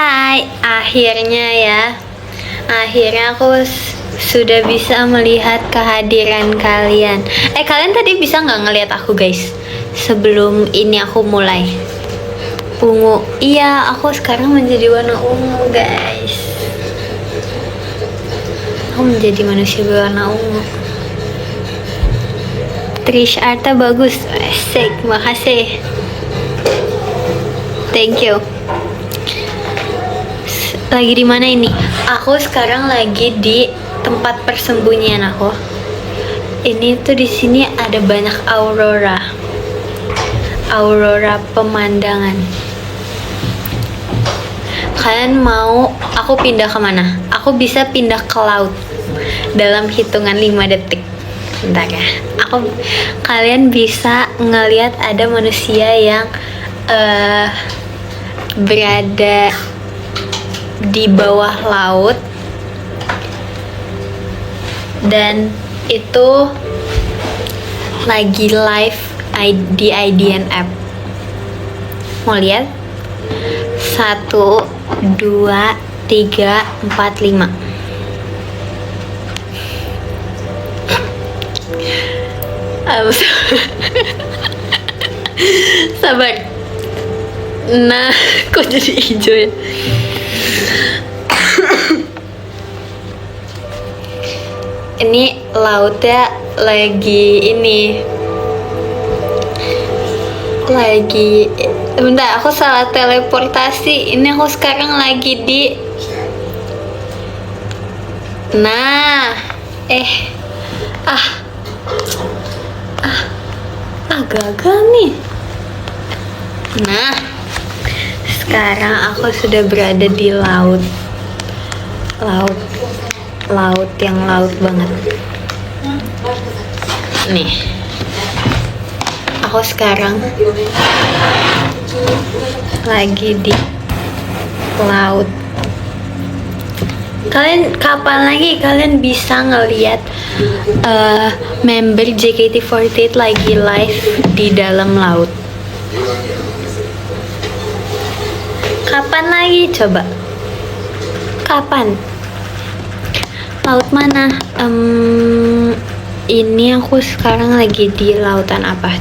Hai, akhirnya ya. Akhirnya aku sudah bisa melihat kehadiran kalian. Kalian tadi bisa nggak ngelihat aku guys? Sebelum ini aku mulai. Ungu. Iya, aku sekarang menjadi warna ungu guys. Aku menjadi manusia berwarna ungu. Trish Arta bagus. Asik, makasih. Thank you. Lagi di mana ini? Aku sekarang lagi di tempat persembunyian aku. Ini tuh di sini ada banyak aurora. Aurora pemandangan. Kalian mau aku pindah kemana? Aku bisa pindah ke laut dalam hitungan 5 detik. Bentar ya. Kalian bisa ngelihat ada manusia yang berada di bawah laut dan itu lagi live di IDN app. Mau lihat? 1, 2, 3, 4, 5. Sabar. Nah, kok jadi hijau ya? Ini lautnya bentar, aku salah teleportasi. Ini aku sekarang lagi di gagal nih. Nah, sekarang aku sudah berada di laut yang laut banget. Nih, aku sekarang lagi di laut. Kalian kapan lagi kalian bisa ngelihat member JKT48 lagi live di dalam laut? Kapan lagi coba? Kapan? Laut mana? Ini aku sekarang lagi di lautan apa?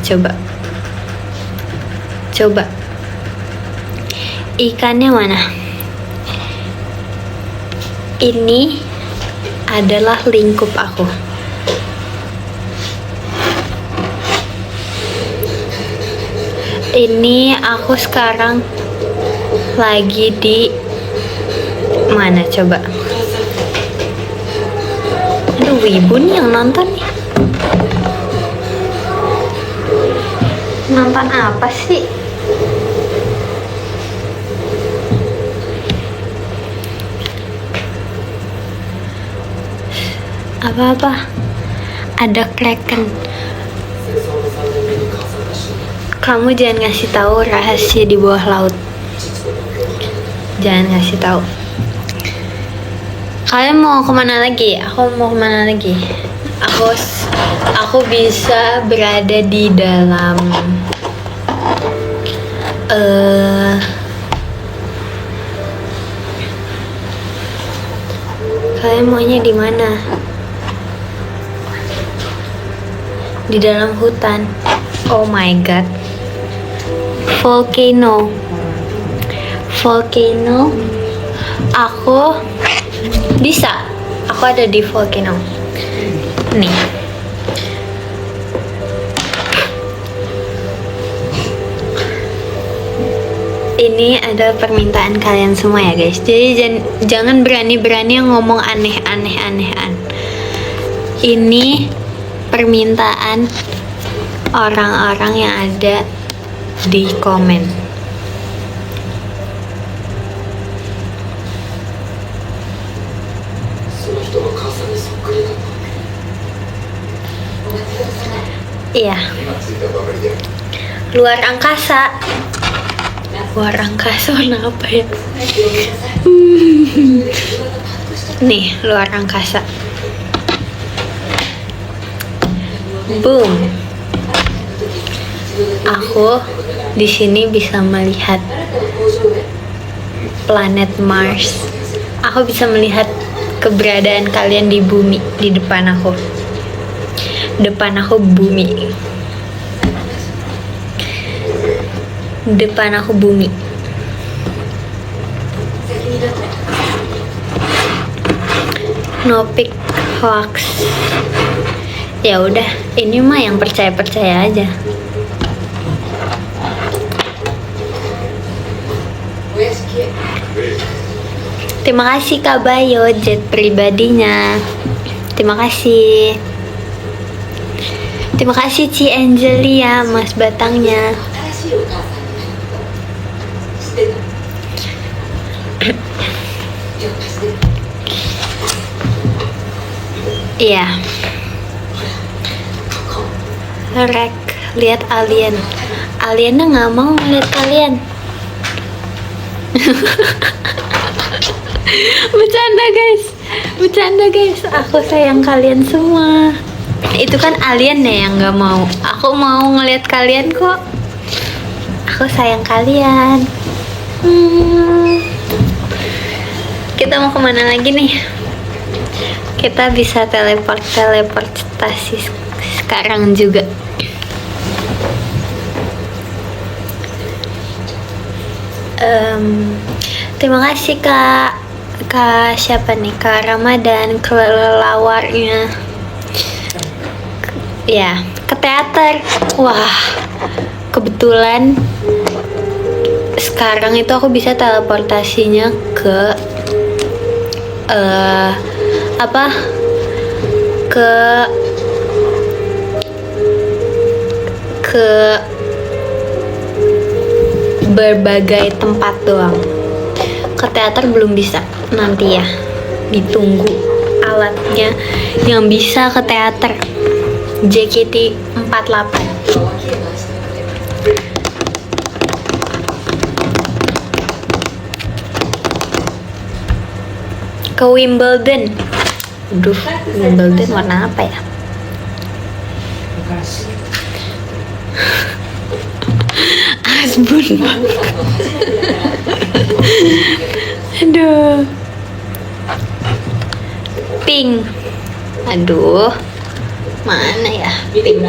Coba. Ikannya mana? Ini adalah lingkup aku. Ini aku sekarang lagi di mana coba? Aduh, wibu nih yang nonton nih. Nonton apa sih? Apa-apa? Ada kraken. Kamu jangan ngasih tahu rahasia di bawah laut. Jangan ngasih tahu. Kalian mau kemana lagi? Aku mau kemana lagi? Aku bisa berada di dalam kalian maunya di mana? Di dalam hutan. Oh my god. Volcano. Aku bisa. Aku ada di volcano. Nih. Ini adalah permintaan kalian semua ya guys. Jadi jangan berani-berani ngomong aneh-aneh. Ini permintaan orang-orang yang ada di komen. Iya. Luar angkasa warna apa ya? Nih, luar angkasa. Boom. Aku di sini bisa melihat planet Mars. Aku bisa melihat keberadaan kalian di bumi, di depan aku. Depan aku bumi. Depan aku bumi. No pick hoax. Ya udah, ini mah yang percaya-percaya aja. Terima kasih Kak Bayo, jet pribadinya. Terima kasih. Terima kasih Ci Angelia, Mas Batangnya. Iya. Rek, lihat alien. Aliennya nggak mau ngeliat kalian. Bercanda guys, aku sayang kalian semua. Itu kan alien ya yang nggak mau. Aku mau ngeliat kalian kok. Aku sayang kalian. Kita mau kemana lagi nih? Kita bisa teleportasi sekarang juga. Terima kasih Kak siapa nih, Kak Ramadan, kelelawarnya. Ya, ke teater. Wah, kebetulan sekarang itu aku bisa teleportasinya ke ke berbagai tempat doang. Ke teater belum bisa, nanti ya ditunggu alatnya yang bisa ke teater. JKT48. Ke Wimbledon. Aduh, Wimbledon warna apa ya? Asbun. Aduh. Pink. Aduh. Mana ya? Pink.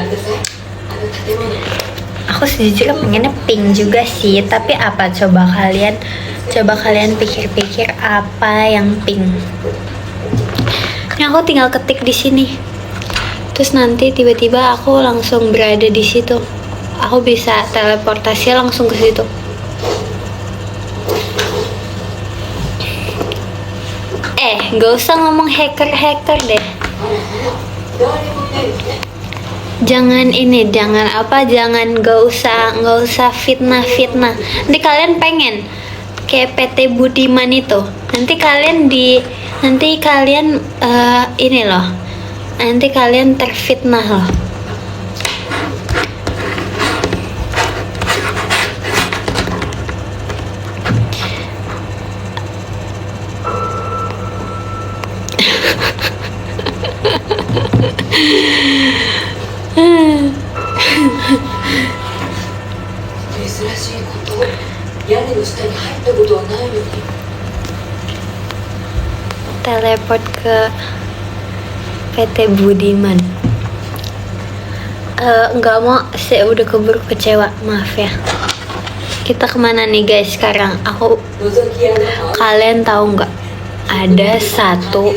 Aku sejujurnya pengennya pink juga sih, tapi apa coba kalian pikir-pikir apa yang pink? Ini aku tinggal ketik di sini. Terus nanti tiba-tiba aku langsung berada di situ. Aku bisa teleportasi langsung ke situ. Gak usah ngomong hacker deh. Jangan gak usah fitnah. Nanti kalian pengen kayak PT Budiman itu. Nanti kalian terfitnah loh. Teleport ke PT Budiman. Nggak mau, saya udah keburu kecewa, maaf ya. Kita kemana nih guys sekarang? Kalian tahu nggak? Ada satu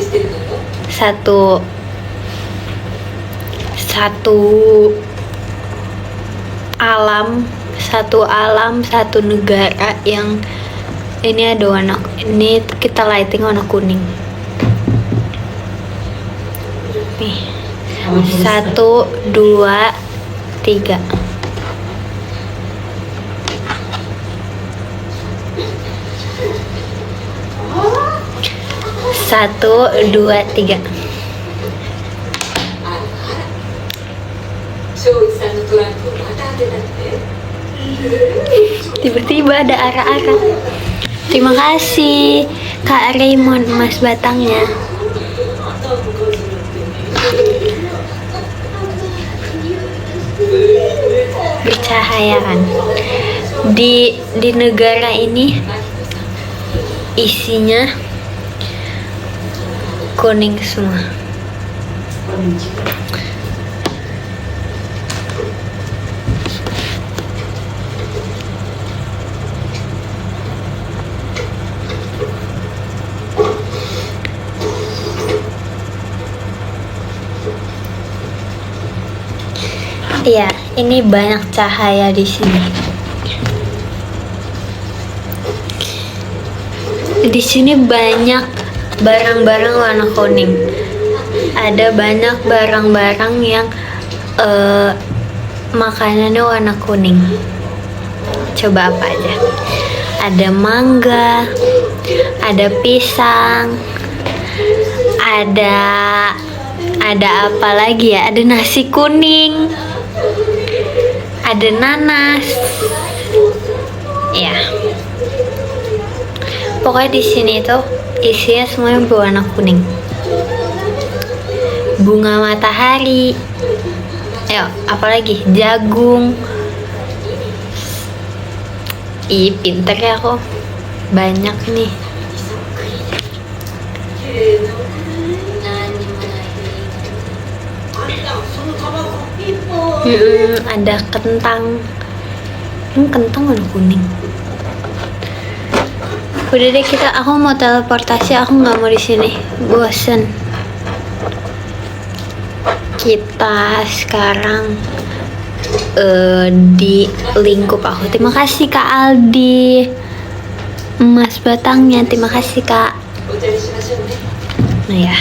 alam, satu negara yang ini ada warna, ini kita lighting warna kuning. Nih, 1, 2, 3. Satu, dua, tiga. Tiba-tiba ada arah-arah. Terima kasih Kak Raymond, Mas Batangnya. Bercahaya kan? Di negara ini isinya kuning semua. Iya, ini banyak cahaya di sini. Di sini banyak barang-barang warna kuning. Ada banyak barang-barang yang makanannya warna kuning. Coba apa aja? Ada mangga, ada pisang, ada apa lagi ya? Ada nasi kuning, ada nanas. Ya. Pokoknya di sini tuh isinya semuanya berwarna kuning. Bunga matahari. Ayo, apalagi jagung. Ih, pinter ya aku. Banyak nih. Ada kentang. Kentang warna kuning. Udah deh aku mau teleportasi, aku nggak mau di sini, bosen. Kita sekarang di lingkup aku. Terima kasih Kak Aldi, emas batangnya. Terima kasih Kak. Nah ya.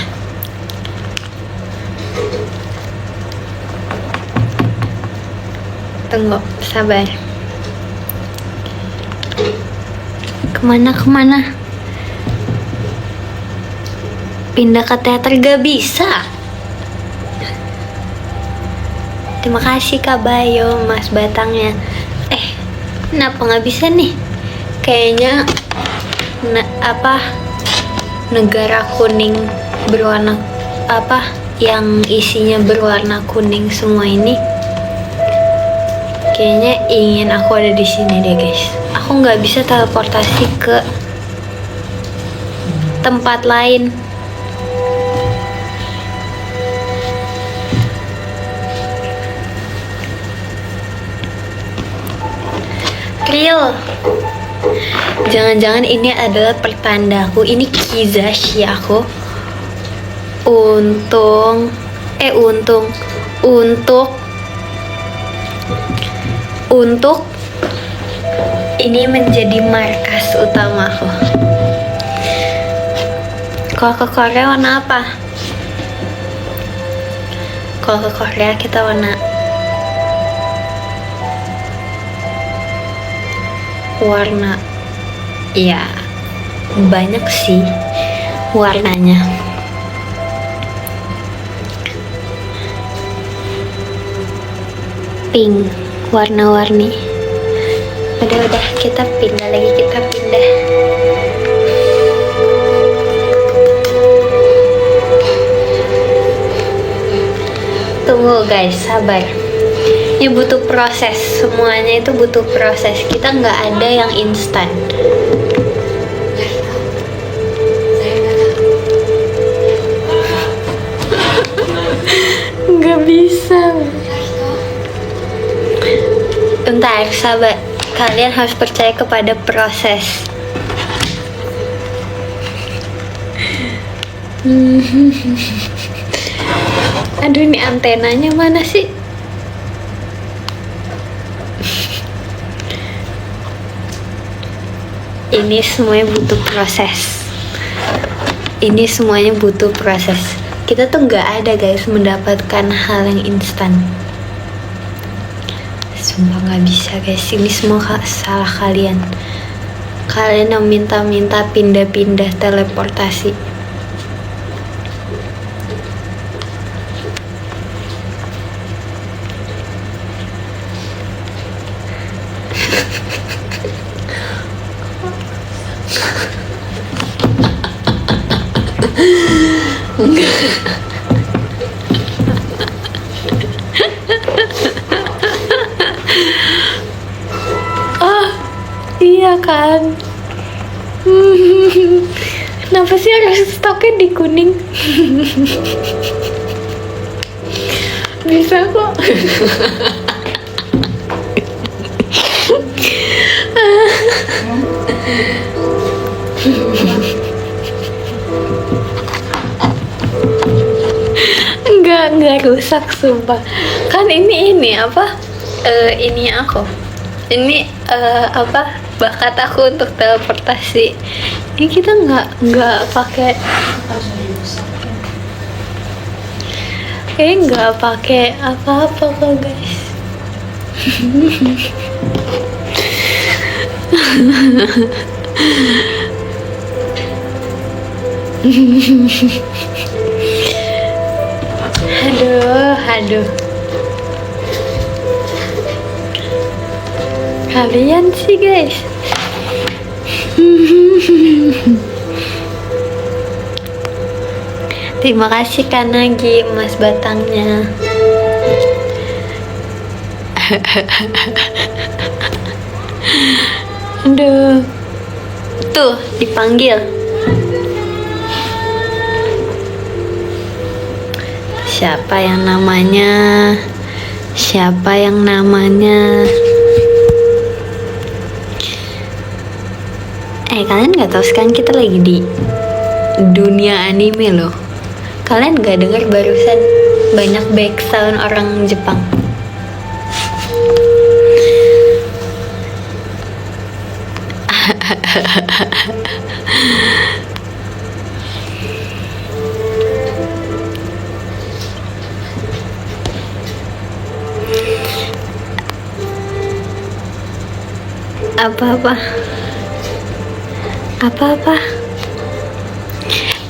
Tunggu, sabar. Kemana? Pindah ke teater gak bisa. Terima kasih Kak Bayo, Mas batangnya. Kenapa nggak bisa nih? Kayaknya negara kuning berwarna yang isinya berwarna kuning semua ini. Kayaknya ingin aku ada di sini deh guys. Aku nggak bisa teleportasi ke tempat lain. Krill, jangan-jangan ini adalah pertandaku. Ini kizashi aku. Untuk ini menjadi markas utamaku. Kalau ke Korea warna apa? Kalau ke Korea kita warna ya banyak sih warnanya. Pink, warna-warni. Udah kita pindah. Tunggu guys, sabar. Ini butuh proses, semuanya itu butuh proses. Kita nggak ada yang instan. Nggak bisa. Bentar, sabar. Kalian harus percaya kepada proses. Aduh, ini antenanya mana sih? Ini semuanya butuh proses. Kita tuh nggak ada guys mendapatkan hal yang instan. Sumpah nggak bisa guys, ini semua salah kalian. Kalian yang minta pindah-pindah teleportasi. Iya kan? Kenapa sih harus stoknya di kuning? Bisa kok. Enggak rusak sumpah. Kan ini apa? Ini aku. Ini apa? Bakat aku untuk teleportasi. Ini kita nggak pakai. Nggak pakai apa-apa kok guys. Aduh. Kalian sih guys. Terima kasih Kanagi emas batangnya. Aduh. Tuh dipanggil. Siapa yang namanya? Kalian nggak tahu sekarang kita lagi di dunia anime loh. Kalian nggak dengar barusan banyak background orang Jepang? Apa-apa?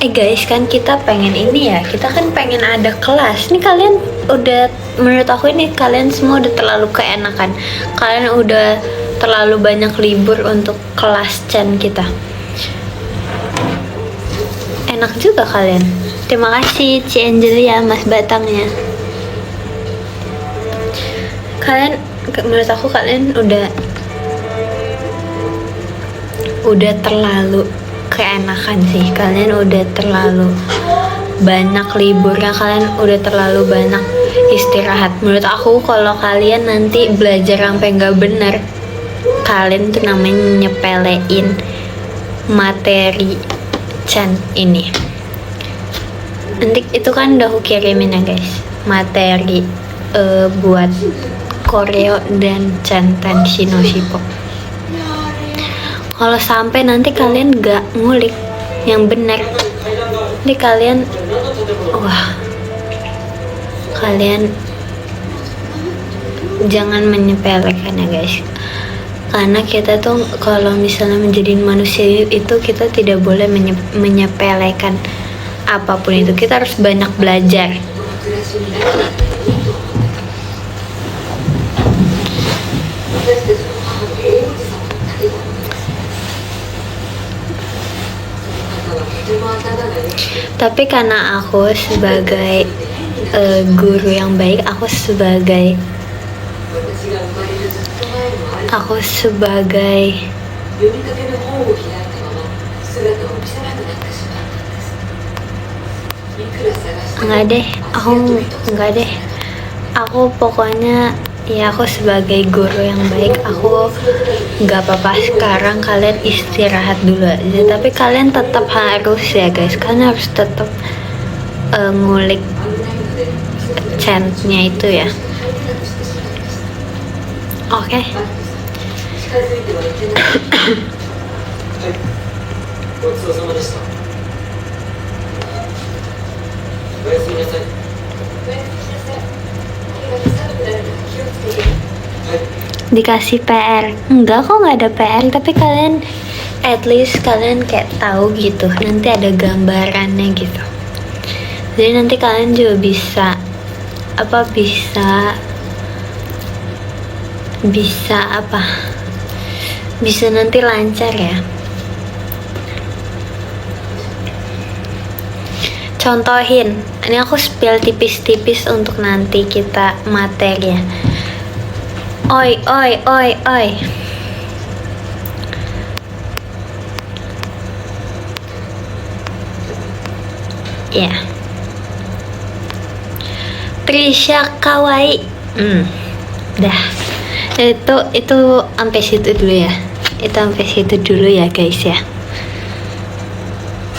Guys, kan kita pengen ini ya. Kita kan pengen ada kelas. Nih kalian udah, menurut aku ini kalian semua udah terlalu keenakan. Kalian udah terlalu banyak libur untuk kelas Chan kita. Enak juga kalian. Terima kasih Ci Angelia mas batangnya. Kalian, menurut aku kalian udah terlalu keenakan sih. Kalian udah terlalu banyak liburnya, kalian udah terlalu banyak istirahat. Menurut aku kalau kalian nanti belajar sampai nggak bener, kalian tuh namanya nyepelein materi Chan ini. Nanti itu kan udah aku kirimin ya guys, materi buat koreo dan Chan Tenshi no Shippo. Kalau sampai nanti kalian gak ngulik yang benar, nanti kalian kalian jangan menyepelekan ya guys. Karena kita tuh kalau misalnya menjadi manusia itu kita tidak boleh menyepelekan apapun itu. Kita harus banyak belajar. Tapi karena aku sebagai guru yang baik, aku sebagai enggak deh, aku pokoknya ya aku sebagai guru yang baik, aku nggak apa-apa sekarang kalian istirahat dulu aja, tapi kalian tetap harus ya guys, kalian harus tetap ngulik chantnya itu ya. Oke. Dikasih PR? Enggak kok, nggak ada PR, tapi kalian at least kalian kayak tahu gitu, nanti ada gambarannya gitu. Jadi nanti kalian juga bisa bisa nanti lancar ya. Contohin, ini aku spill tipis-tipis untuk nanti kita materi ya. Oi. Ya. Trisha Kawai. Dah. Itu sampai situ dulu ya. Itu sampai situ dulu ya guys ya.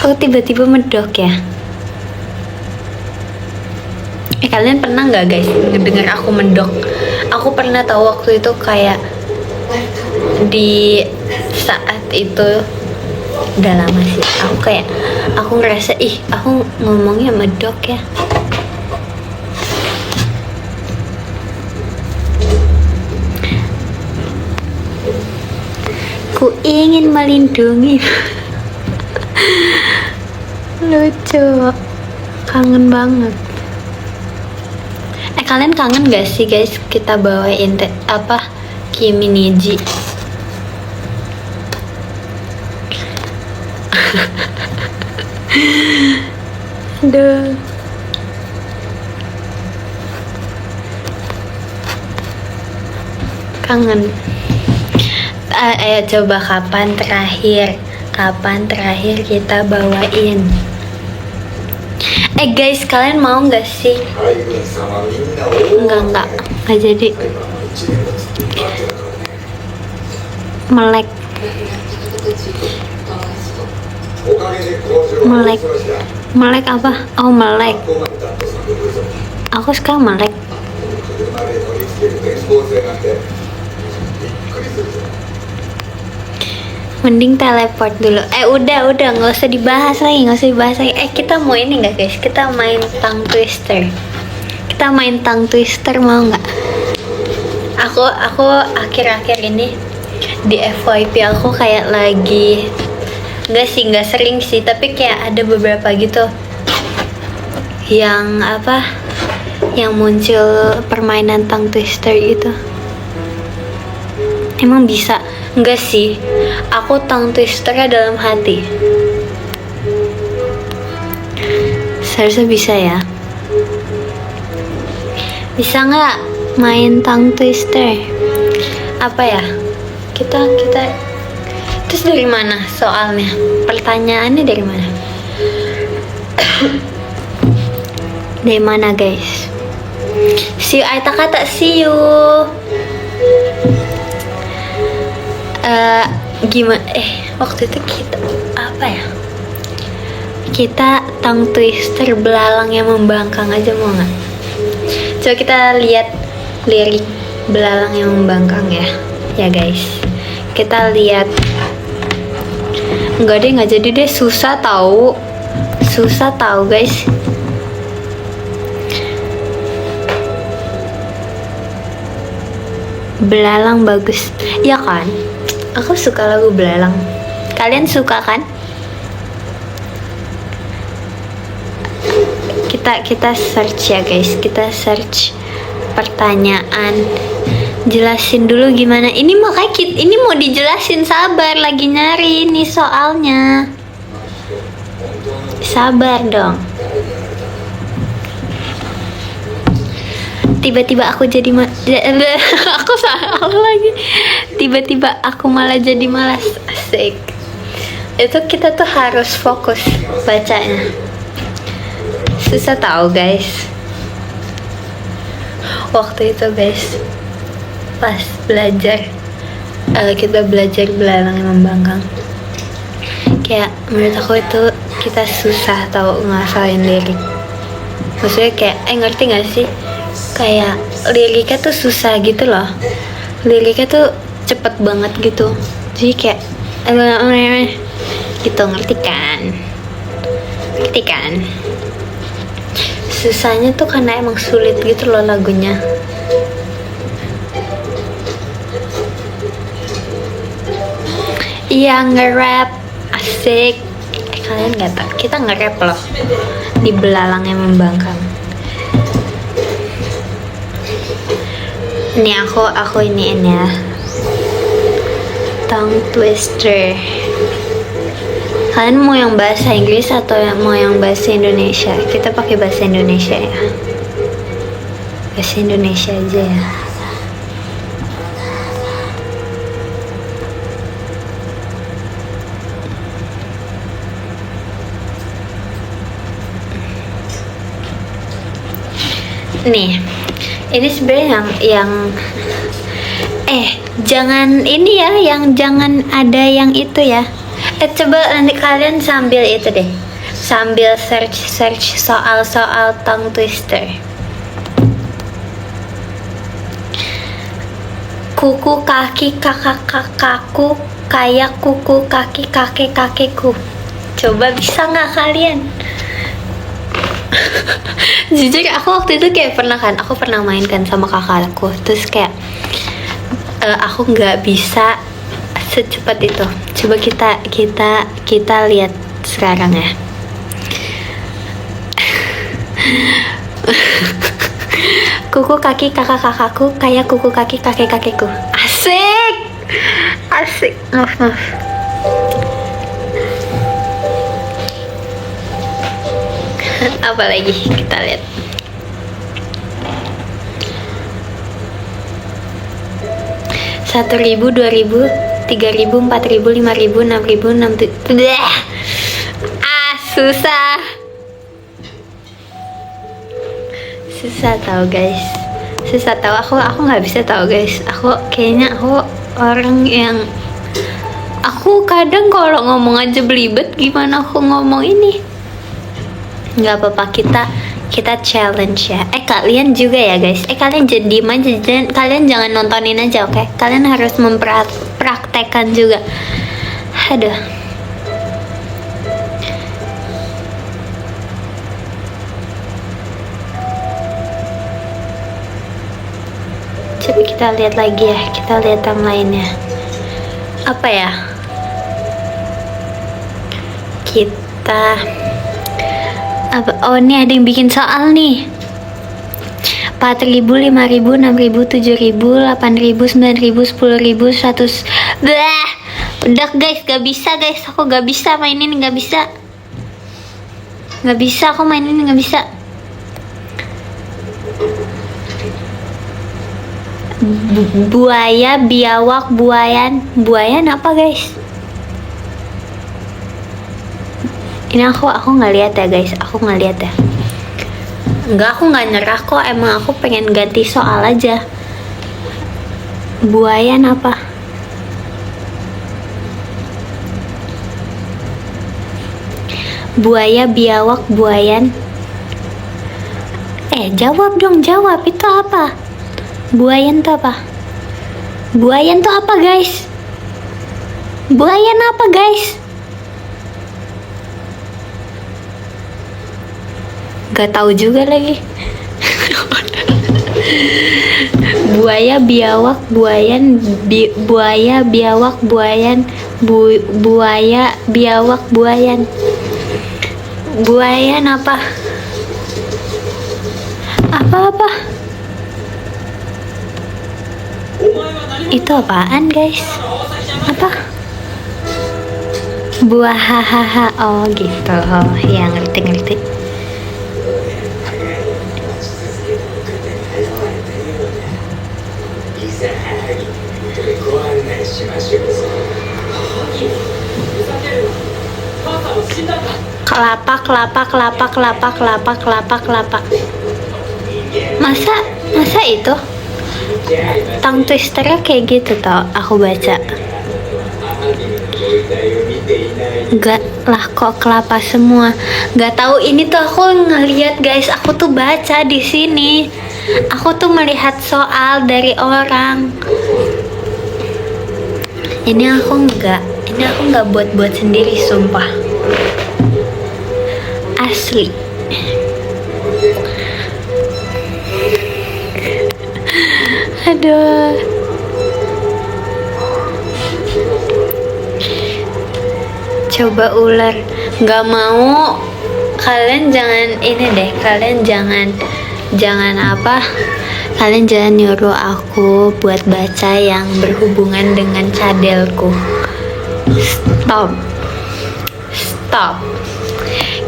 Kok tiba-tiba medok ya? Kalian pernah nggak guys ngedenger aku mendok? Aku pernah tahu waktu itu kayak di saat itu udah lama sih. Aku ngerasa aku ngomongnya medok ya. Ku ingin melindungi. Lucu, kangen banget. Kalian kangen gak sih guys kita bawain Kimi Niji? Aduh. Kangen. Ayo coba kapan terakhir kita bawain? Guys, kalian mau nggak sih? Enggak jadi. Melek apa? Oh, melek. Aku sekarang melek. Mending teleport dulu. Udah nggak usah dibahas lagi. Kita mau ini nggak guys? Kita main tongue twister. Mau nggak? Aku akhir-akhir ini di FYP aku kayak lagi nggak sering sih, tapi kayak ada beberapa gitu yang muncul permainan tongue twister gitu. Emang bisa? Enggak sih, aku tongue twisternya dalam hati. Seharusnya bisa ya. Bisa nggak main tongue twister? Apa ya? Kita terus dari mana soalnya? Pertanyaannya dari mana? Dari mana guys? See you, Aita kata see you. Gimana waktu itu kita tongue twister belalang yang membangkang aja, mau nggak? Coba kita lihat lirik belalang yang membangkang ya guys. Kita lihat. Nggak jadi deh, susah tahu guys. Belalang bagus ya kan? Aku suka lagu belalang. Kalian suka kan? Kita search ya guys. Kita search pertanyaan. Jelasin dulu gimana. Ini mau dijelasin, sabar, lagi nyari ini soalnya. Sabar dong. Tiba-tiba aku jadi aku salah lagi. Tiba-tiba aku malah jadi malas. Asik. Itu kita tuh harus fokus bacanya. Susah tahu guys. Waktu itu guys, pas belajar kita belajar belalang yang membangkang. Kayak menurut aku itu kita susah tahu ngafalin lirik. Maksudnya kayak ngerti gak sih? Kayak liriknya tuh susah gitu loh. Liriknya tuh cepet banget gitu. Jadi kayak gitu, ngerti kan? Susahnya tuh karena emang sulit gitu loh lagunya. Iya, nge-rap asik. Kalian nggak tahu, kita nge-rap loh di belalang yang membangkang. Ini aku iniin ya, tongue twister. Kalian mau yang bahasa Inggris atau mau yang bahasa Indonesia? Kita pakai bahasa Indonesia ya. Bahasa Indonesia aja ya. nih, ini sebenarnya yang jangan ini ya, yang jangan ada yang itu ya. Coba nanti kalian sambil itu deh, sambil search soal tongue twister. Kuku kaki kakak-kakakku kayak kuku kaki kakek-kakekku. Coba bisa nggak kalian? Jujur aku waktu itu kayak aku pernah mainkan sama kakakku, terus kayak aku nggak bisa secepat itu. Coba kita lihat sekarang ya. Kuku kaki kakak-kakakku kayak kuku kaki kakek-kakekku. Asik. Maaf. Apa lagi kita lihat? Satu ribu, 2000, 3000, 4000, 5000, 6000, 6000. Susah tahu guys. Susah tahu, aku nggak bisa tahu guys. Kayaknya aku orang yang aku kadang kalau ngomong aja belibet, gimana aku ngomong ini. Nggak apa-apa, kita challenge ya. Kalian juga ya guys. Kalian jangan diem aja, kalian jangan nontonin aja, oke? Kalian harus mempraktekkan juga. Aduh. Coba kita lihat lagi ya, kita lihat yang lainnya. Apa ya? Oh, ini ada yang bikin soal nih. 4000, 5000, 6000, 7000, 8000, 9000, 10000, 100. Blah. Udah guys, gak bisa guys. Aku gak bisa mainin, gak bisa. Gak bisa aku mainin, gak bisa. Buaya, biawak, buayan apa guys? Ini aku nggak lihat ya guys, aku nggak lihat ya. Enggak, aku nggak nyerah kok, emang aku pengen ganti soal aja. Buayan apa? Buaya, biawak, buayan. Jawab dong, jawab. Itu apa? Buayan tuh apa? Buayan tuh apa guys? Buayan apa guys? Gak tahu juga lagi. Buaya, biawak, buayan, buaya, biawak, buayan, buaya, biawak, buayan. Buayan apa? Apa? Itu apaan guys? Apa? Buah hahaha. Oh gitu. Oh ya, ngerti. Kelapa. Masa itu? Tongue twisternya kayak gitu tau, aku baca. Enggak lah, kok kelapa semua. Gak tahu, ini tuh aku ngeliat guys, aku tuh baca di sini. Aku tuh melihat soal dari orang. Ini aku nggak buat sendiri, sumpah. Asli. Aduh. Coba ular. Nggak mau. Kalian jangan ini deh. Kalian jangan apa? Kalian jangan nyuruh aku buat baca yang berhubungan dengan cadelku. Stop.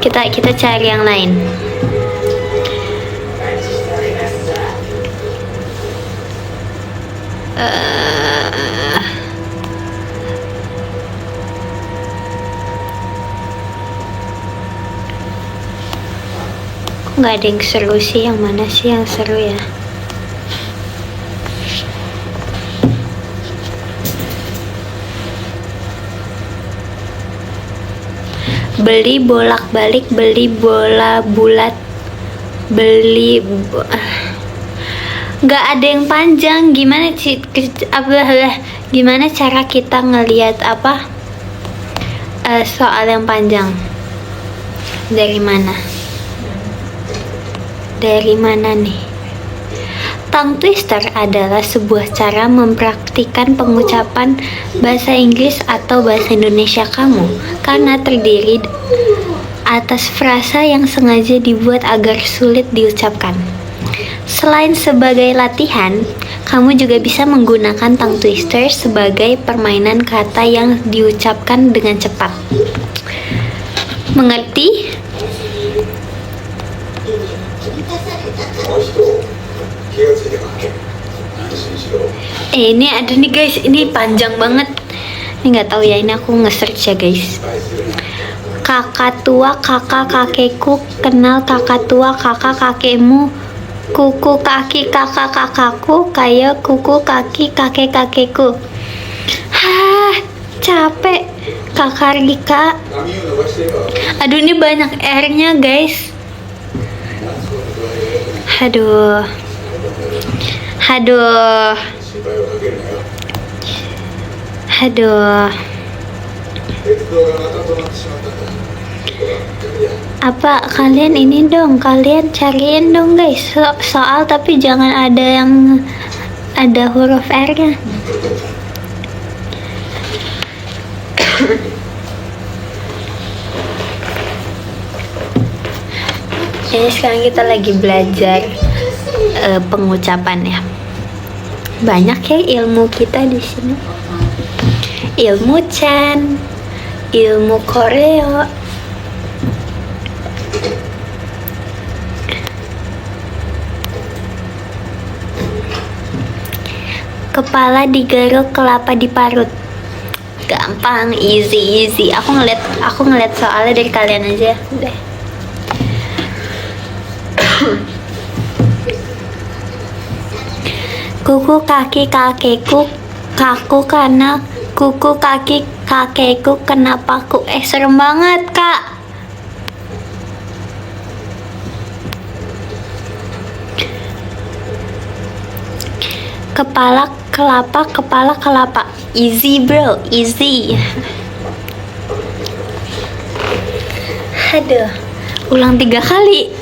Kita cari yang lain. nggak ada yang seru sih. Yang mana sih yang seru ya? Beli bolak-balik, beli bola bulat, beli nggak ada yang panjang. Gimana cara kita ngelihat soal yang panjang? Dari mana nih? Tongue twister adalah sebuah cara mempraktikkan pengucapan bahasa Inggris atau bahasa Indonesia kamu, karena terdiri atas frasa yang sengaja dibuat agar sulit diucapkan. Selain sebagai latihan, kamu juga bisa menggunakan tongue twister sebagai permainan kata yang diucapkan dengan cepat. Mengerti? Ini ada nih guys, ini panjang banget. Ini nggak tahu ya, ini aku nge-search ya guys. Kakak tua kakak kakekku kenal kakak tua kakak kakekmu. Kuku kaki kakak kakakku kayak kuku kaki kakek kakekku. Capek. Kakak Rika. Aduh, ini banyak R-nya guys. Aduh. Apa kalian ini dong, kalian cariin dong guys soal, tapi jangan ada yang ada huruf R-nya. Ini sekarang kita lagi belajar pengucapan ya. Banyak ya ilmu kita di sini. Ilmu Chan, ilmu Koreo. Kepala digaruk, kelapa diparut. Gampang, easy. Aku ngeliat soalnya dari kalian aja deh. Kuku kaki kakekku kaku karena kuku kaki kakekku kenapa ku. Serem banget kak. Kepala kelapa. Easy bro, easy. Aduh, ulang 3 kali.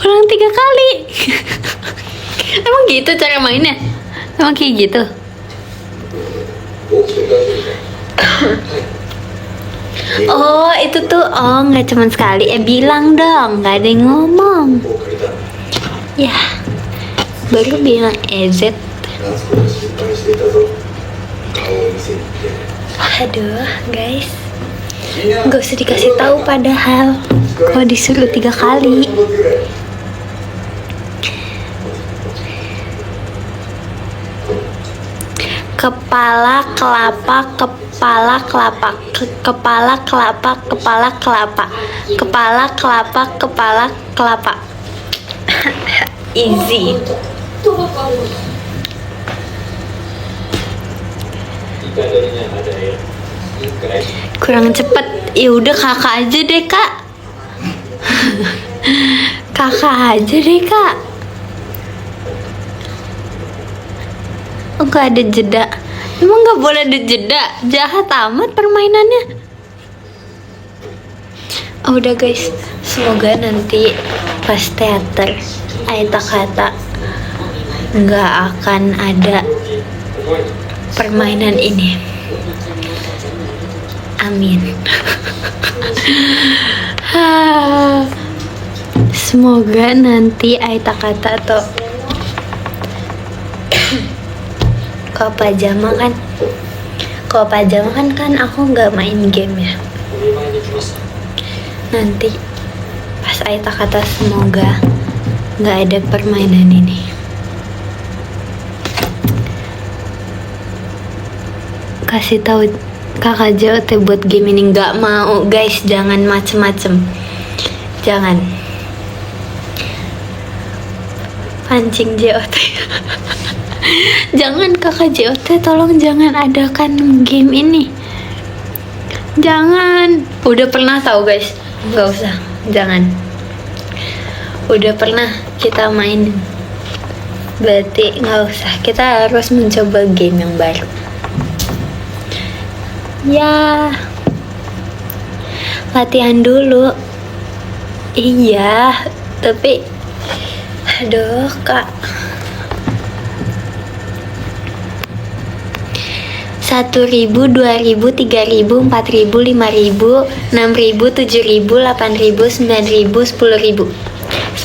Ulang 3 kali. Emang gitu cara mainnya? Emang kayak gitu? Oh, itu tuh, nggak cuman sekali. Bilang dong, nggak ada yang ngomong. Ya, baru bilang EZ. Aduh, guys. Gak usah dikasih tahu padahal. Kalau disuruh 3 kali. Kepala kelapa. Easy. Kurang cepet. Ya udah kakak aja deh kak. Enggak ada jeda. Emang nggak boleh ada jeda? Jahat amat permainannya. Udah guys, semoga nanti pas teater Aita kata nggak akan ada permainan ini. Amin. Semoga nanti Aita kata atau Kalau pajama kan aku nggak main game ya. Nanti pas Aita kata semoga nggak ada permainan ini. Kasih tahu kakak JOT buat game ini. Nggak mau guys, jangan macem-macem, jangan. pancing JOT. Jangan kakak JOT, tolong jangan adakan game ini. Jangan. Udah pernah tahu guys, nggak usah, jangan. Udah pernah kita main, berarti nggak usah. Kita harus mencoba game yang baru. Ya, latihan dulu. Iya, tapi aduh kak. 1.000, 2.000, 3.000, 4.000, 5.000, 6.000, 7.000, 8.000, 9.000, 10.000,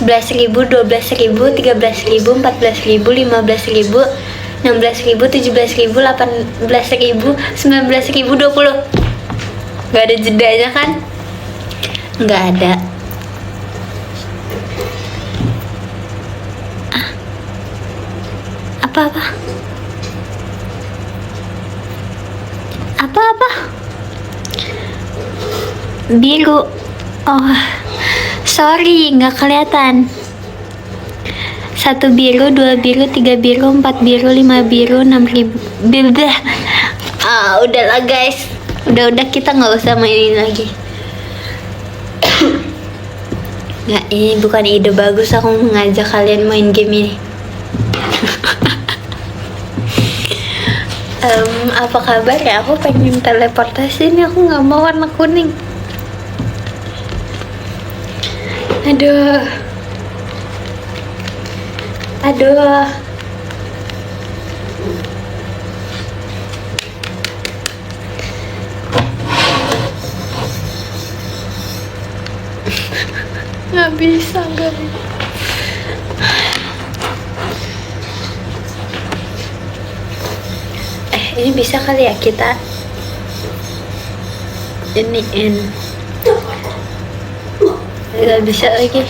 11.000, 12.000, 13.000, 14.000, 15.000, 16.000, 17.000, 18.000, 19.000, 20. Gak ada jedanya kan? Gak ada. Apa-apa? Apa-apa? Biru. Oh, sorry, nggak kelihatan. 1 biru, 2 biru, 3 biru, 4 biru, 5 biru, 6 biru. Udahlah guys. Udah kita nggak usah mainin lagi. Nggak, ini bukan ide bagus aku mengajak kalian main game ini. Apa kabar ya? Aku pengen teleportasi nih, aku nggak mau warna kuning. Aduh. Nggak bisa. Ini bisa kali ya kita iniin. Nggak bisa lagi.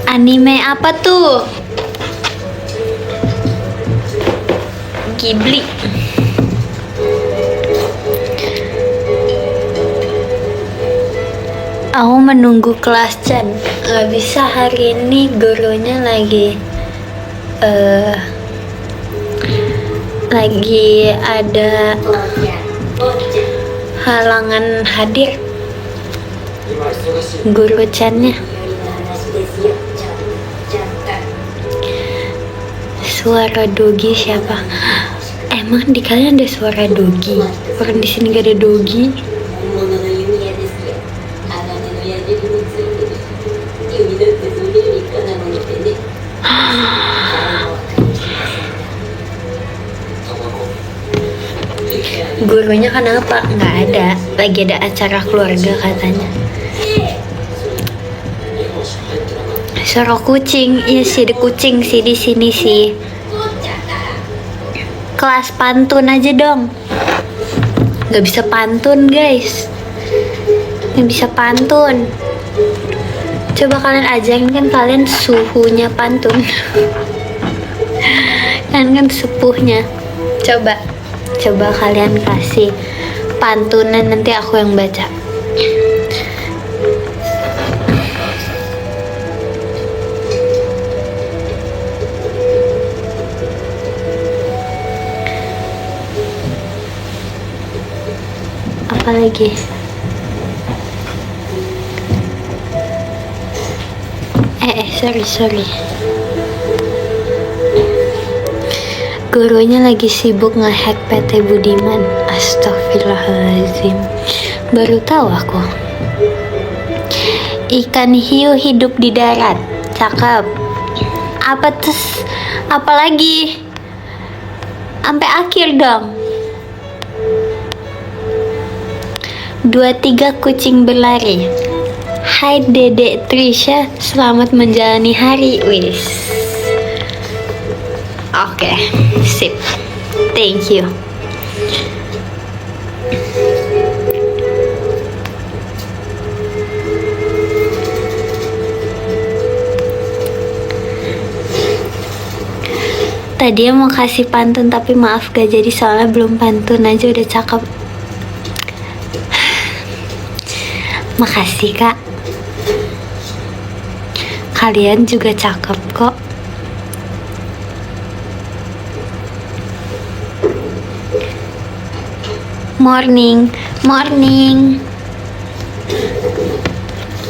Anime apa tuh? Ghibli. Aku menunggu kelas Chan. Gak bisa hari ini, gurunya lagi ada halangan hadir. Guru Chan-nya. Suara dogi siapa? Emang di kalian ada suara dogi? Orang di sini gak ada dogi. Gurunya kenapa? Nggak ada. Lagi ada acara keluarga katanya. Suara kucing. Iya sih, ada kucing sih di sini sih. Kelas pantun aja dong. Nggak bisa pantun guys. Nggak bisa pantun. Coba kalian ajarin, kan kalian suhunya pantun. Kan sepuhnya. Coba kalian kasih pantunan, nanti aku yang baca. Apa lagi? Sorry. Gurunya lagi sibuk ngehack PT Budiman. Astagfirullahaladzim. Baru tahu aku. Ikan hiu hidup di darat. Cakep. Apa lagi? Sampai akhir dong. 2-3 kucing berlari. Hai Dedek Trisha, selamat menjalani hari. Wis. Oke, sip. Thank you. Tadi mau kasih pantun tapi maaf gak jadi soalnya belum pantun aja udah cakep. Makasih kak. Kalian juga cakep kok. Morning, morning.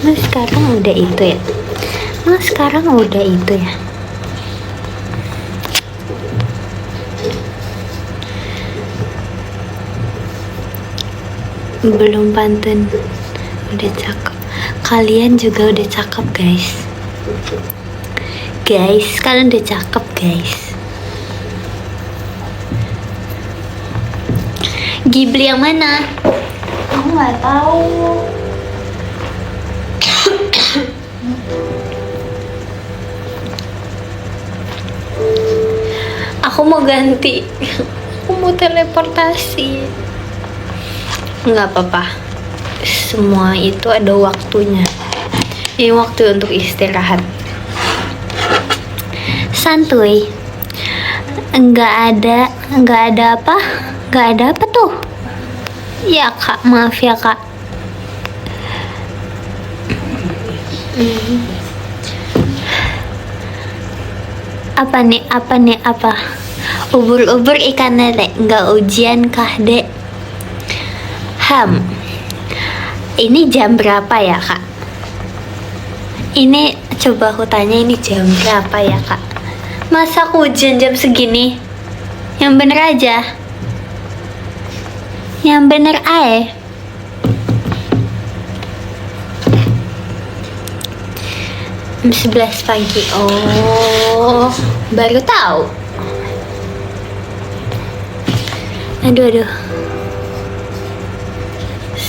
Nah sekarang udah itu ya. Nah sekarang udah itu ya. Belum pantun udah cakep. Kalian juga udah cakep guys. Guys kalian udah cakep guys. Ghibli yang mana? Aku nggak tahu. Aku mau ganti. Aku mau teleportasi. Nggak apa-apa, semua itu ada waktunya. Ini waktu untuk istirahat santuy. Nggak ada apa, nggak ada apa tuh ya kak, maaf ya kak. Apa nih ubur-ubur ikan lele nggak ujian kah dek? Ini jam berapa ya kak? Ini coba aku tanya, ini jam berapa ya kak? Masa aku ujian jam segini? Yang bener aja. Yang bener ae. Jam 11 pagi. Oh, baru tahu. Aduh.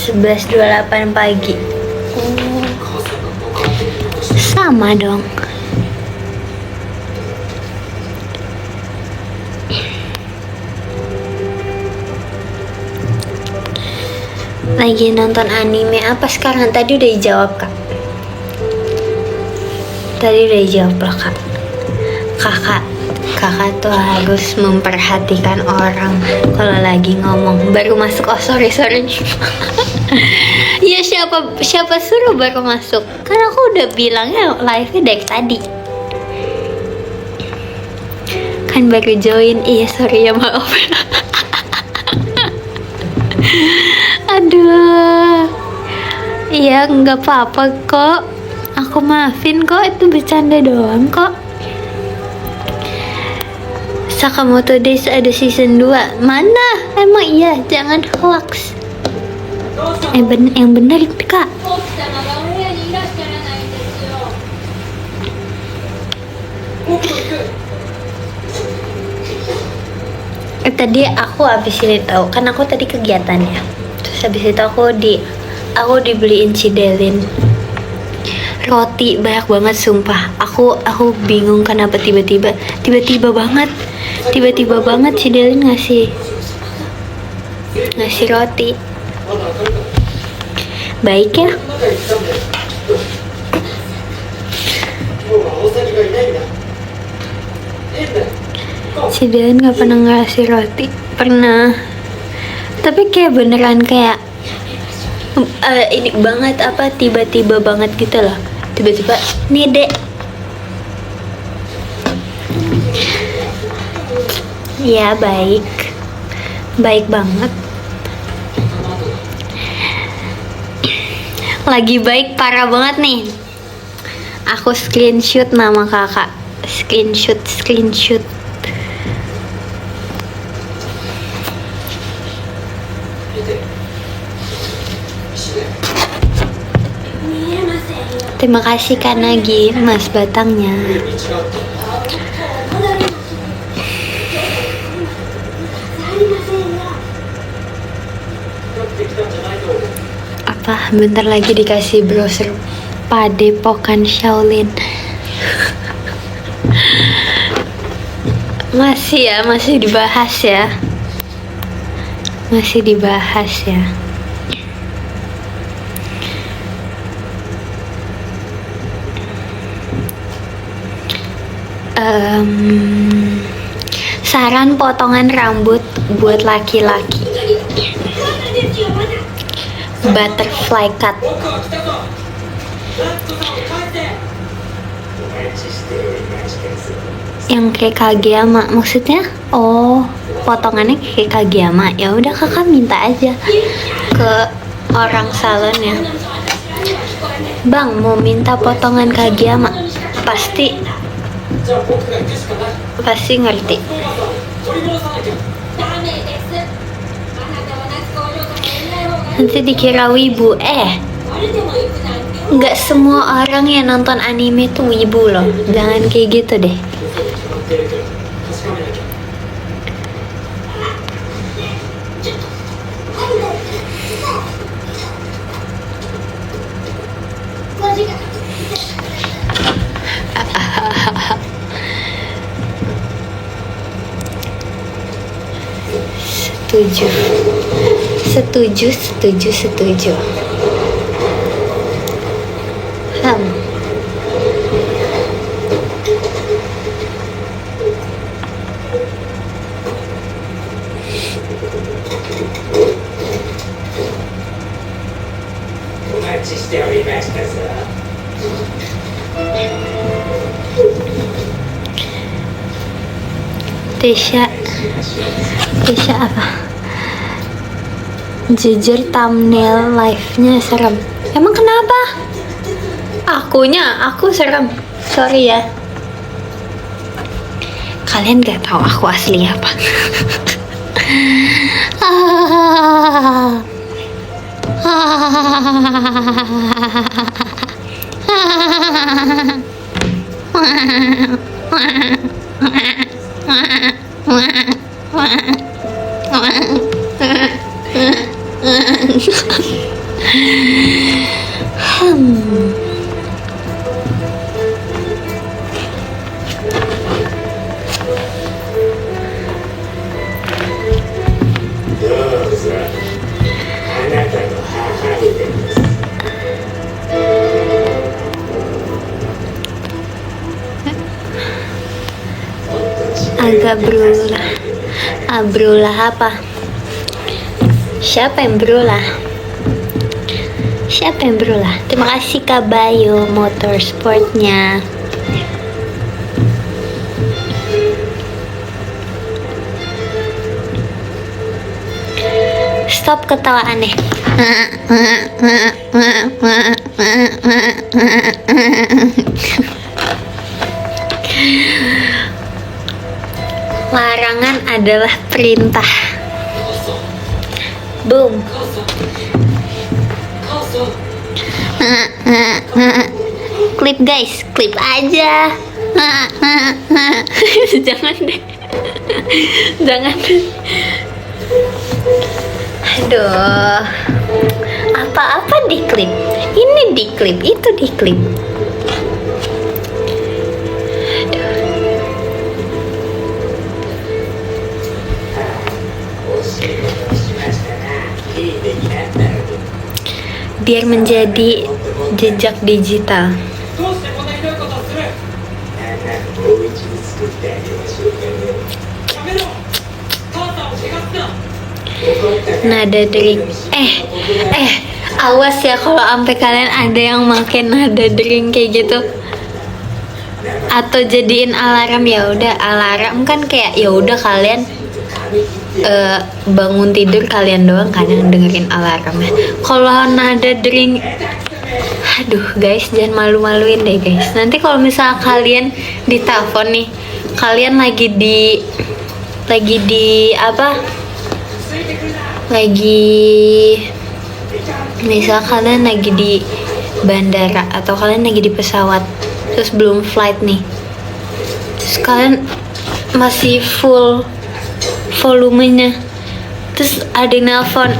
11.28 pagi. Oh. Sama dong. Lagi nonton anime apa sekarang? Tadi udah dijawab kak. Tadi udah dijawab lah kak. Kakak tuh harus memperhatikan orang kalau lagi ngomong. Baru masuk, oh sorry ya siapa suruh baru masuk, kan aku udah bilangnya live-nya dari tadi kan, baru join. Iya sorry ya, maaf. Aduh, iya nggak apa-apa kok, aku maafin kok, itu bercanda doang kok. Sakamoto Days ada season 2. Mana? Emang iya, jangan hoax. Yang benar itu kak. Tadi aku habis ini tahu, kan aku tadi kegiatannya. Terus habis itu aku dibeliin cidelin. Roti banyak banget sumpah. Aku bingung kenapa tiba-tiba banget cidelin ngasih roti. Baik ya. Cidelin nggak pernah ngasih roti. Pernah, tapi kayak beneran kayak ini banget, apa tiba-tiba banget gitu loh. Tiba-tiba nih dek. Ya baik banget. Lagi baik parah banget nih. Aku screenshot nama kakak. Screenshot. Terima kasih Kak Nagi, Mas batangnya. Apa? Bentar lagi dikasih browser Padepokan Shaolin. Masih dibahas ya. Saran potongan rambut buat laki-laki. Butterfly cut. Yang kayak Kageyama maksudnya? Oh, potongannya kayak Kageyama. Ya udah kakak minta aja ke orang salonnya. Bang, mau minta potongan Kageyama. Pasti ngerti. Nanti dikira wibu. Nggak semua orang yang nonton anime tuh wibu loh. Jangan kayak gitu deh. Setuju. Tesha apa? Jujur thumbnail live-nya serem. Emang kenapa? Aku serem. Sorry ya. Kalian gak tahu aku asli apa. Agak berulah apa? Siapa yang berulah? Terima kasih Kak Bayu Motorsportnya. Stop ketawa aneh. Larangan adalah perintah. Boom. Klip guys, klip aja. Jangan deh. Aduh. Apa-apa di klip. Ini di klip, itu di klip. Biar menjadi jejak digital. Nada drink. Awas ya kalau sampai kalian ada yang makin nada drink kayak gitu. Atau jadiin alarm. Ya udah, alarm kan kayak ya udah kalian bangun tidur kalian doang kan yang dengerin alarmnya. Kalau nada drink, aduh guys, jangan malu-maluin deh guys. Nanti kalau misal kalian ditelepon nih, kalian lagi di misal kalian lagi di bandara atau kalian lagi di pesawat, terus belum flight nih, terus kalian masih full volumenya, terus ada yang nelfon,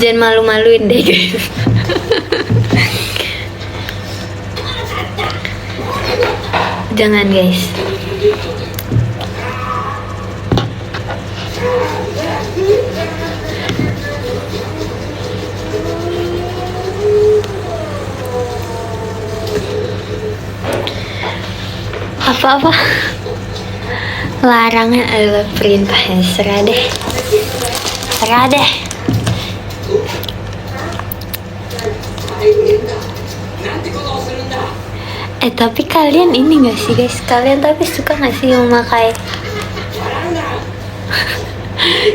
jangan malu-maluin deh guys. Jangan guys. Apa-apa Larangan adalah perintah, ya serah deh. Serah deh. Tapi kalian ini gak sih guys? Kalian tapi suka gak sih memakai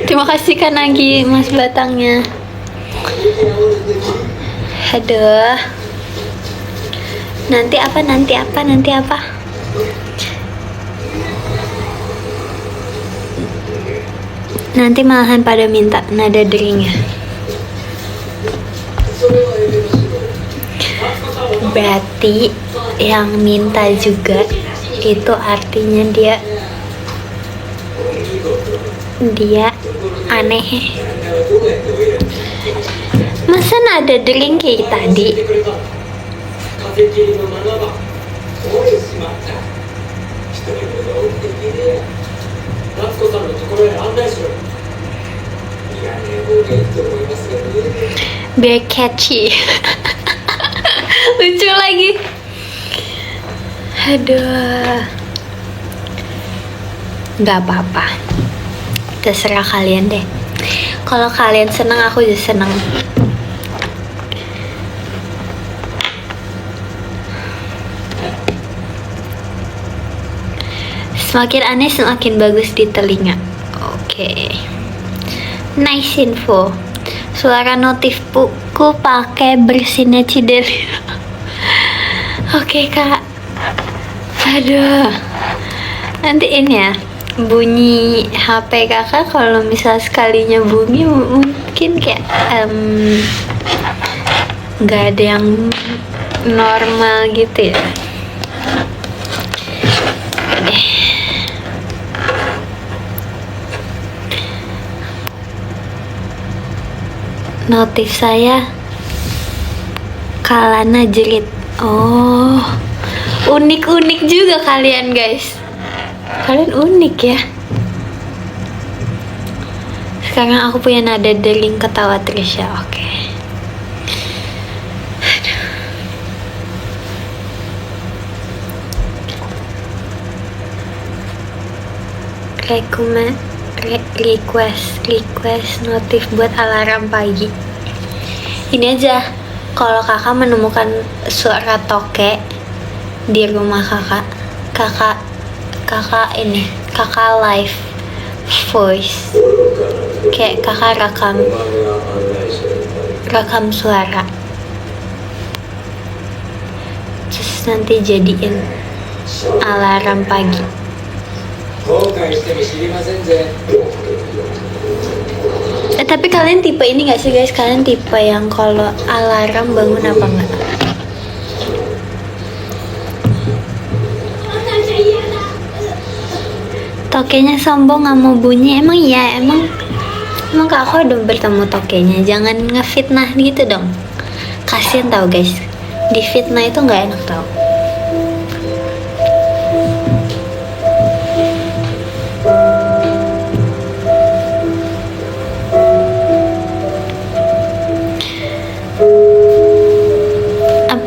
terima kasih kan lagi mas batangnya. Aduh. Nanti apa? Nanti malahan pada minta nada deringnya. Berarti yang minta juga itu artinya dia aneh. Masa nada dering kayak tadi? Biar catchy. Lucu lagi. Aduh. Gak apa-apa, terserah kalian deh. Kalau kalian senang, aku juga senang. Semakin aneh semakin bagus di telinga. Oke. Nice info. Suara notifku pakai bersinar Cider. Oke kak. Aduh. Nanti ini ya, bunyi HP kakak kalau misal sekalinya bunyi mungkin kayak nggak ada yang normal gitu ya. Notif saya Kalana jerit. Oh, unik-unik juga kalian guys. Kalian unik ya. Sekarang aku punya nada dering ketawa Trisha. Oke. Request notif buat alarm pagi. Ini aja, kalau kakak menemukan suara toke di rumah kakak live voice, kayak kakak rekam suara, terus nanti jadiin alarm pagi. Tapi kalian tipe ini gak sih guys? Kalian tipe yang kalau alarm bangun apa enggak? Tokenya sombong gak mau bunyi. Emang iya? Emang kak aku udah bertemu tokenya. Jangan ngefitnah gitu dong. Kasian tau guys. Di fitnah itu gak enak tau.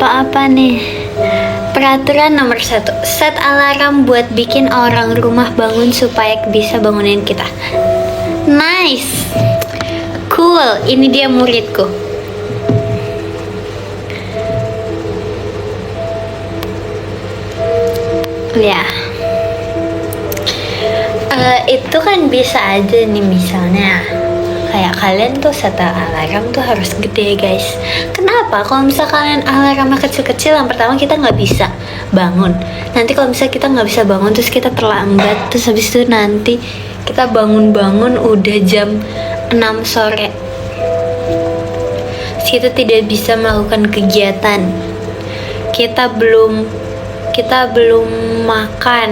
Apa nih? Peraturan nomor 1, set alarm buat bikin orang rumah bangun supaya bisa bangunin kita. Nice, cool. Ini dia muridku. Ya, itu kan bisa aja nih misalnya. Kayak kalian tuh set alarm tuh harus gede guys. Kenapa? Kalau misalkan alarmnya kecil-kecil, yang pertama kita nggak bisa bangun. Nanti kalau misalnya kita nggak bisa bangun, terus kita terlambat, terus habis itu nanti kita bangun-bangun udah jam 6 sore. Terus kita tidak bisa melakukan kegiatan. Kita belum makan.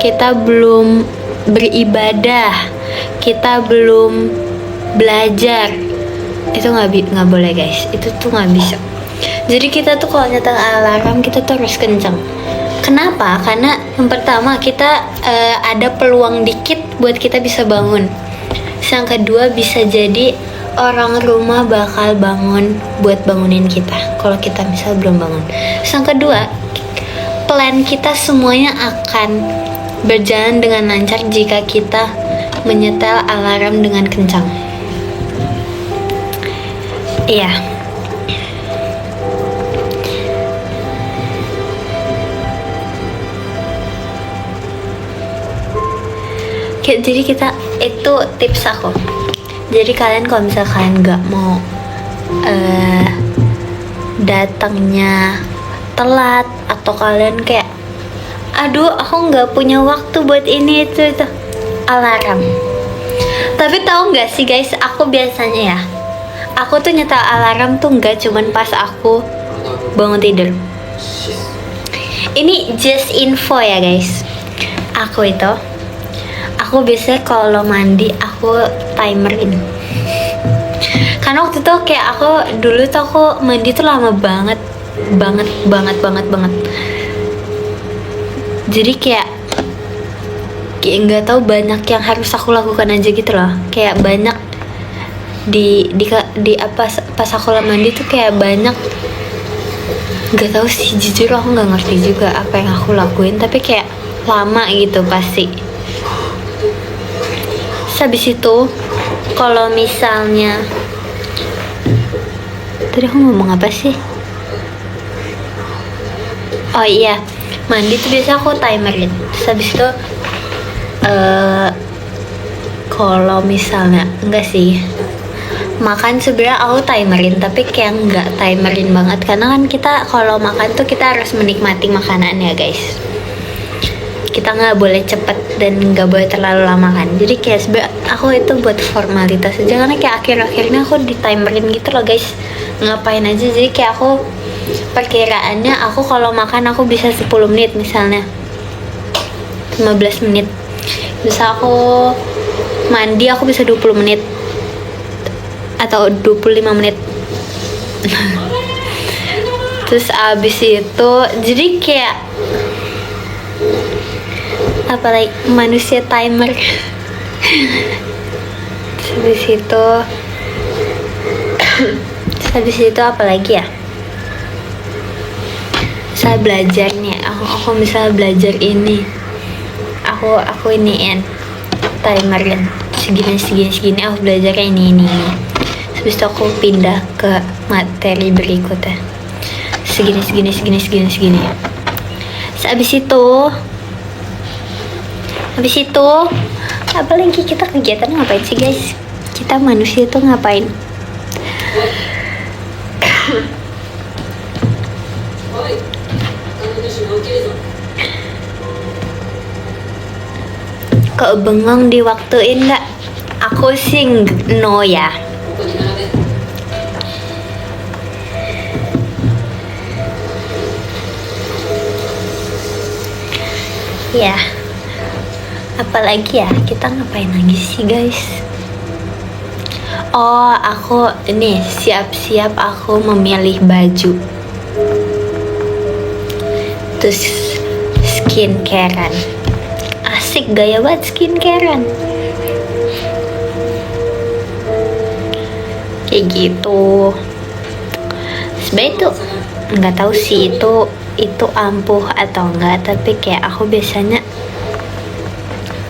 Kita belum beribadah. Kita belum belajar. Itu nggak boleh guys. Itu tuh nggak bisa. Jadi kita tuh kalau nyetel alarm kita tuh harus kencang. Kenapa? Karena yang pertama kita ada peluang dikit buat kita bisa bangun. Yang kedua bisa jadi orang rumah bakal bangun buat bangunin kita kalau kita misal belum bangun. Yang kedua, plan kita semuanya akan berjalan dengan lancar jika kita menyetel alarm dengan kencang. Iya. Jadi kita, itu tips aku. Jadi kalian kalau misalkan nggak mau datangnya telat, atau kalian kayak aduh aku nggak punya waktu buat ini itu, alarm. Tapi tahu nggak sih guys, aku biasanya ya, aku tuh nyetel alarm tuh nggak cuman pas aku bangun tidur. Ini just info ya guys, aku biasanya kalau mandi aku timerin. Karena waktu itu kayak aku dulu tuh aku mandi tuh lama banget. Jadi kayak nggak tahu, banyak yang harus aku lakukan aja gitu loh. Kayak banyak di apa, pas aku mandi tuh kayak banyak, nggak tahu sih, jujur aku nggak ngerti juga apa yang aku lakuin, tapi kayak lama gitu pasti. Habis itu kalau misalnya, tadi aku ngomong apa sih? Oh iya, mandi tuh biasa aku timerin. Habis itu kalau misalnya enggak sih, makan sebenarnya aku timerin, tapi kayak nggak timerin banget, karena kan kita kalau makan tuh kita harus menikmati makanan ya guys. Kita nggak boleh cepet dan nggak boleh terlalu lama kan. Jadi kayak sebenarnya aku itu buat formalitas aja, karena kayak akhir-akhirnya aku di timerin gitu loh guys, ngapain aja. Jadi kayak aku perkiraannya, aku kalau makan aku bisa 10 menit misalnya, 15 menit. Bisa aku mandi aku bisa 20 menit atau 25 menit. Terus abis itu jadi kayak apalagi manusia timer. habis itu apalagi ya, saya belajar nih, aku misalnya belajar ini, aku iniin timerin segini aku belajar ini. Habis itu aku pindah ke materi berikutnya, segini. Habis itu apalagi kita kegiatan ngapain sih guys? Kita manusia tuh ngapain? Kok bengong diwaktuin nggak? Aku sih no ya. Ya, apalagi ya, kita ngapain lagi sih guys? Oh, aku ini siap-siap aku memilih baju, terus skincarean. Asik, gaya banget skincarean kayak gitu. Sebenarnya tuh nggak tahu sih itu ampuh atau enggak, tapi kayak aku biasanya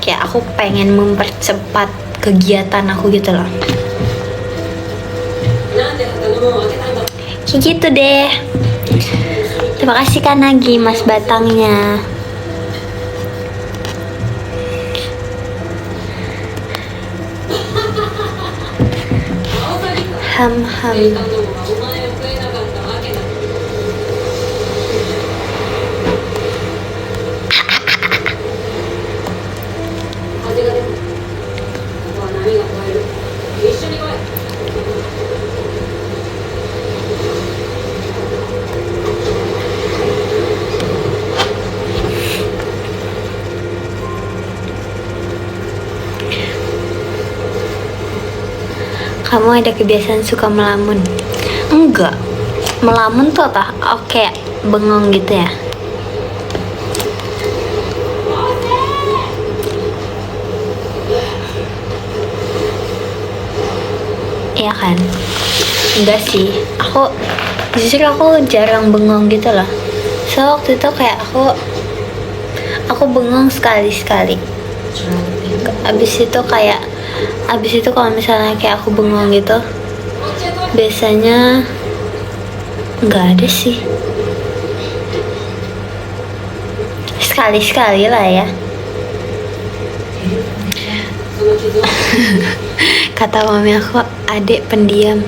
kayak aku pengen mempercepat kegiatan aku gitu loh. Kayak gitu deh. Terima kasih Kanagi mas batangnya. Ham. Kamu ada kebiasaan suka melamun? Enggak. Melamun tuh apa? Oke, bengong gitu ya. Iya kan? Enggak sih. Justru aku jarang bengong gitu loh. So waktu itu kayak Aku bengong sekali-sekali. Abis itu kalau misalnya kayak aku bengong gitu, biasanya nggak ada sih. Sekali-sekali lah ya. Kata mami aku, adek pendiam.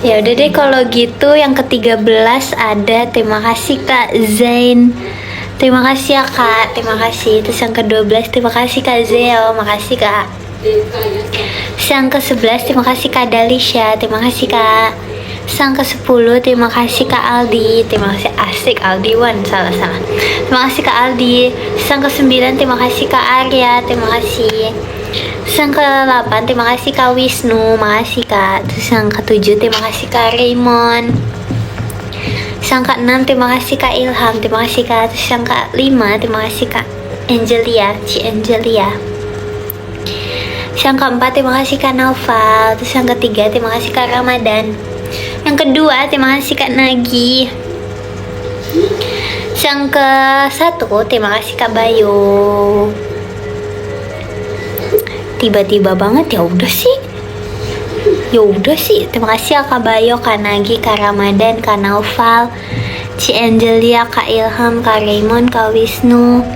Ya udah deh kalau gitu. Yang ke-13 ada terima kasih Kak Zain. Terima kasih ya Kak, terima kasih. Terus yang ke-12 terima kasih Kak Zeo, makasih Kak. Yang ke-11 terima kasih Kak Dalisha, terima kasih Kak. Yang ke-10 terima kasih Kak Aldi, terima kasih. Asik Aldi Wan, salah. Terima kasih Kak Aldi. Yang ke-9 terima kasih Kak Arya, terima kasih. Yang ke-8 terima kasih Kak Wisnu, makasih Kak. Terus yang ke-7 terima kasih Kak Raymond. Yang ke-6 terima kasih Kak Ilham, terima kasih Kak. Terus yang ke-5 terima kasih Kak Angelia, Angelia. Yang ke-4 terima kasih Kak Naufal. Terus yang ke-3 terima kasih Kak Ramadan. Yang ke-2 terima kasih Kak Nagi. Yang ke-1 terima kasih Kak Bayu. Tiba-tiba banget, ya udah sih. Terima kasih ya Kak Bayo, Kak Nagi, Kak Ramadan, Kak Naufal, Ci Angelia, Kak Ilham, Kak Raymond, Kak Wisnu,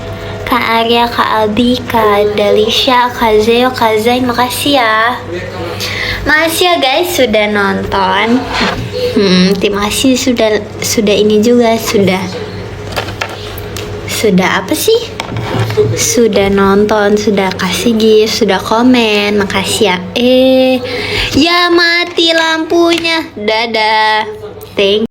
Kak Arya, Kak Aldi, Kak Dalisha, Kak Zeo, Kak Zain. Makasih ya. Makasih ya guys sudah nonton. Terima kasih sudah ini juga sudah apa sih? Sudah nonton, sudah kasih gift, sudah komen. Makasih ya. Ya mati lampunya. Dadah. Thank